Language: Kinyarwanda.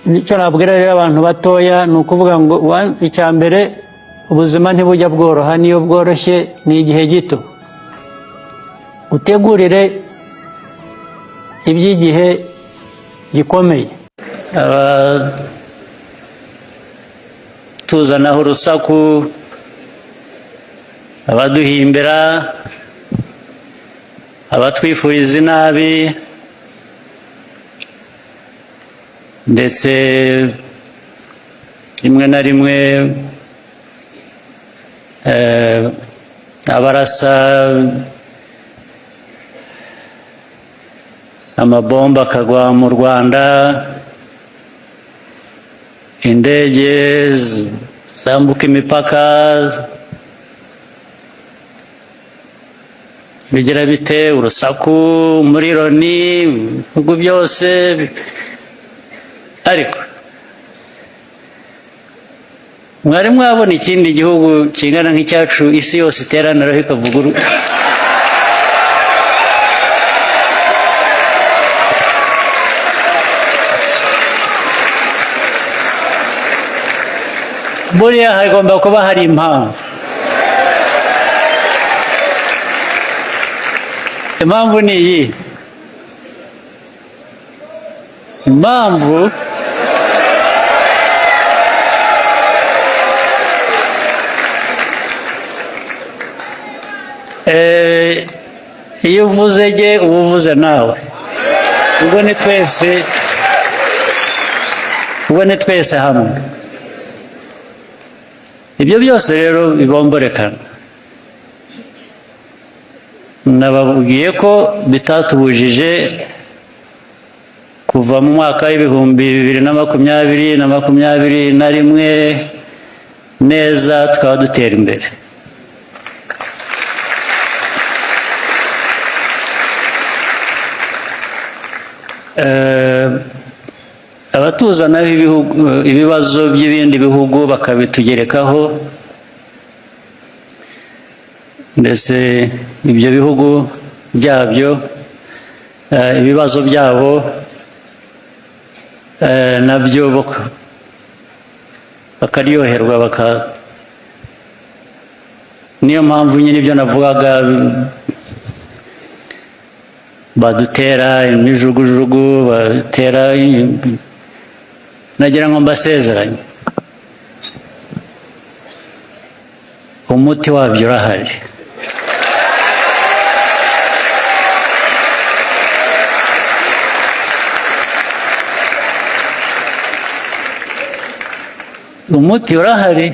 icyo nabwira rero abantu batoya ni ukuvuga ngo icya mbere ubuzima ntibujya bworoha, niyo bworoshye ni igihe gito. Utegurire iby'igihe gikomeye. Tuzanaho urusaku, abaduhimbira, abatwifuriza inabi, ndetse rimwe na rimwe abarasa amabomba akagwa mu Rwanda, indege zambuka imipaka bigira bite, urusaku muri Loni, ibihugu byose. Ariko mwari mwabona ikindi gihugu kingana nk'icyacu isi yose iteraniraho ikavuga buriya hagomba kuba hari impamvu. Impamvu ni iyi. Impamvu iyo uvuze jye uba uvuze nawe. Ubwo ni twese hamwe. Ibyo byose rero bibomborekana. Nababwiye ko bitatubujije kuva mu mwaka w'ibihumbi 2020 na 2021 neza tukaba dutera imbere. Abatuzanaho ibibazo by'ibindi bihugu bakabitugerekaho, ndetse ibyo bihugu byabyo ibibazo byabo nabyo bakaryoherwa. Niyo mpamvu nyine ibyo navugaga badutera imijugujugu, batera, nagira ngo mbasezeranye umuti wabyo urahari. Umuti urahari.